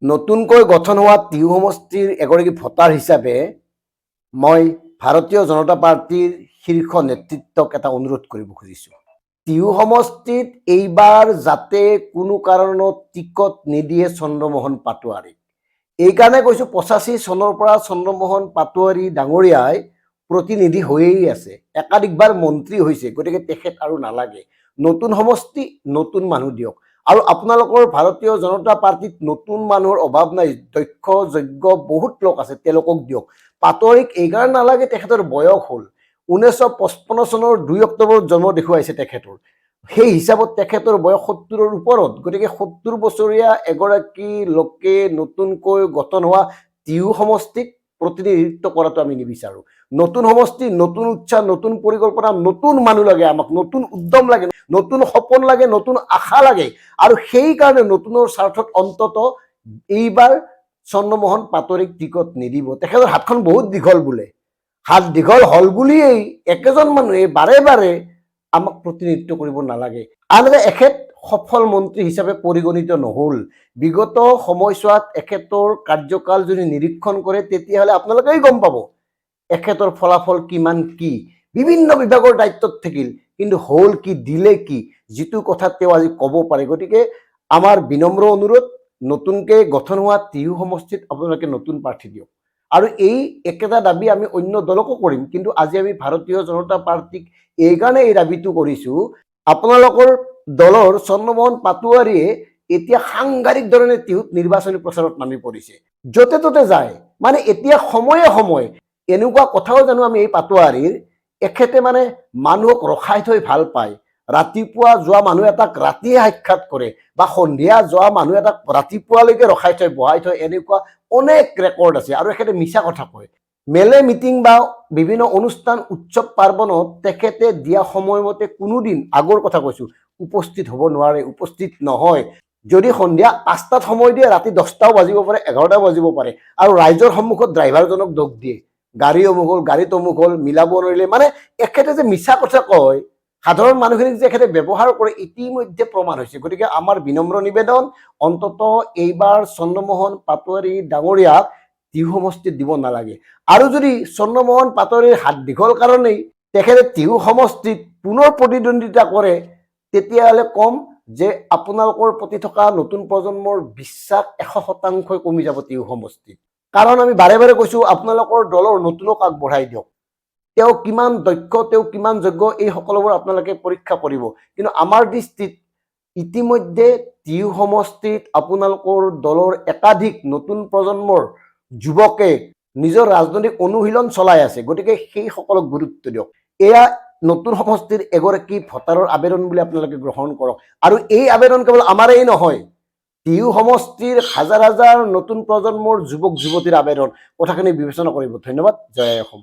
নতুনকৈ গঠন হোৱা টিহু সমষ্টিৰ এগৰাকী ভোটাৰ হিচাপে মই ভাৰতীয় জনতা পাৰ্টীৰ শীৰ্ষ নেতৃত্বক এটা অনুৰোধ কৰিব খুজিছোঁ। টিহু সমষ্টিত এইবাৰ যাতে কোনো কাৰণত টিকট নিদিয়ে চন্দ্ৰমোহন পাটোৱাৰীক। এইকাৰণে কৈছোঁ 85 চনৰ পৰা চন্দ্ৰমোহন পাটোৱাৰী ডাঙৰীয়াই প্ৰতিনিধি হৈয়ে আছে, একাধিকবাৰ মন্ত্ৰী হৈছে, গতিকে তেখেত আৰু নালাগে। নতুন সমষ্টি, নতুন মানুহ দিয়ক। আৰু আপোনালোকৰ ভাৰতীয় জনতা পাৰ্টীত নতুন মানুহৰ অভাৱ নাই, দক্ষ যোগ্য বহুত লোক আছে, তেওঁলোকক দিয়ক। পাটোৱাৰীক এইকাৰণে নালাগে, তেখেতৰ বয়স হ'ল। 1955 চনৰ 2 অক্টোবৰত জন্ম দেখুৱাইছে তেখেতৰ। সেই হিচাপত তেখেতৰ বয়স 70ৰ ওপৰত, গতিকে 70 বছৰীয়া এগৰাকী লোকে নতুনকৈ গঠন হোৱা টিহু সমষ্টিক প্ৰতিনিধিত্ব কৰাটো আমি নিবিচাৰোঁ। নতুন সমষ্টি, নতুন উৎসাহ, নতুন পৰিকল্পনা, নতুন মানুহ লাগে, আমাক নতুন উদ্যম লাগে, নতুন সপোন লাগে, নতুন আশা লাগে। আৰু সেইকাৰণে নতুনৰ স্বাৰ্থত অন্তত এইবাৰ চন্দ্ৰমোহন পাটোৱাৰীক টিকট নিদিব। তেখেতৰ হাতখন বহুত দীঘল বোলে, হাত দীঘল হ'ল বুলিয়েই একেজন মানুহে বাৰে বাৰে আমাক প্ৰতিনিধিত্ব কৰিব নালাগে। আনহাতে এখেত সফল মন্ত্ৰী হিচাপে পৰিগণিত নহ'ল। বিগত সময়ছোৱাত এখেতৰ কাৰ্যকাল যদি নিৰীক্ষণ কৰে তেতিয়াহ'লে আপোনালোকেই গম পাব এখেতৰ ফলাফল কিমান কি। বিভিন্ন বিভাগৰ দায়িত্বত থাকিল, কিন্তু হ'ল কি, দিলে কি, যিটো কথা তেওঁ আজি ক'ব পাৰে। গতিকে আমাৰ বিনম্ৰ অনুৰোধ, নতুনকৈ গঠন হোৱা টিহু সমষ্টিত আপোনালোকে নতুন প্ৰাৰ্থী দিয়ক। আৰু এই একেটা দাবী আমি অন্য দলকো কৰিম, কিন্তু আজি আমি ভাৰতীয় জনতা পাৰ্টীক এইকাৰণে এই দাবীটো কৰিছোঁ, আপোনালোকৰ দলৰ চন্দ্ৰমোহন পাটোৱাৰীয়ে এতিয়া সাংঘাতিক ধৰণে টিহুত নিৰ্বাচনী প্ৰচাৰত নামি পৰিছে, য'তে ত'তে যায়। মানে এতিয়া সময়ে সময়ে এনেকুৱা কথাও জানো আমি এই পাটোৱাৰীৰ, এখেতে মানে মানুহক ৰখাই থৈ ভাল পায়। ৰাতিপুৱা যোৱা মানুহ এটাক ৰাতিয়ে সাক্ষাৎ কৰে, বা সন্ধিয়া যোৱা মানুহ এটাক ৰাতিপুৱালৈকে ৰখাই থৈ বহাই থয়, এনেকুৱা অনেক ৰেকৰ্ড আছে। আৰু এখেতে মিছা কথা কয়। মেলে মিটিং বা বিভিন্ন অনুষ্ঠান উৎসৱ পাৰ্বণত তেখেতে দিয়া সময়মতে কোনোদিন, আগৰ কথা কৈছোঁ, উপস্থিত হ'ব নোৱাৰে, উপস্থিত নহয়। যদি সন্ধিয়া 5টাত সময় দিয়ে, ৰাতি 10টাও বাজিব পাৰে, 11টাও বাজিব পাৰে। আৰু ৰাইজৰ সন্মুখত ড্ৰাইভাৰজনক দোষ দিয়ে, গাড়ী অমুক হ'ল, গাড়ী তমুক হ'ল, মিলাব নোৱাৰিলে। মানে এখেতে যে মিছা কথা কয়, সাধাৰণ মানুহখিনিক যে এখেতে ব্যৱহাৰ কৰে, ইতিমধ্যে প্ৰমাণ হৈছে। গতিকে আমাৰ বিনম্ৰ নিবেদন, অন্তত এইবাৰ চন্দ্ৰমোহন পাটোৱাৰী ডাঙৰীয়াক টিহু সমষ্টিত দিব নালাগে। আৰু যদি চন্দ্ৰমোহন পাটোৱাৰীৰ হাত দীঘল কাৰণেই তেখেতে টিহু সমষ্টিত পুনৰ প্ৰতিদ্বন্দ্বিতা কৰে, তেতিয়াহ'লে কম যে আপোনালোকৰ প্ৰতি থকা নতুন প্ৰজন্মৰ বিশ্বাস 100% কমি যাব টিহু সমষ্টিত। কাৰণ আমি বাৰে বাৰে কৈছোঁ, আপোনালোকৰ দলৰ নতুনক আগবঢ়াই দিয়ক। তেওঁ কিমান দক্ষ, তেওঁ কিমান যোগ্য, এই সকলোবোৰ আপোনালোকে পৰীক্ষা কৰিব। কিন্তু আমাৰ দৃষ্টিত ইতিমধ্যে টিহু সমষ্টিত আপোনালোকৰ দলৰ একাধিক নতুন প্ৰজন্মৰ যুৱকে নিজৰ ৰাজনৈতিক অনুশীলন চলাই আছে, গতিকে সেইসকলক গুৰুত্ব দিয়ক। এয়া নতুন সমষ্টিৰ এগৰাকী ভোটাৰৰ আবেদন বুলি আপোনালোকে গ্ৰহণ কৰক। আৰু এই আবেদন কেৱল আমাৰেই নহয়, টিহু সমষ্টিৰ হাজাৰ হাজাৰ নতুন প্ৰজন্মৰ যুৱক যুৱতীৰ আবেদন। কথাখিনি বিবেচনা কৰিব। ধন্যবাদ। জয় অসম।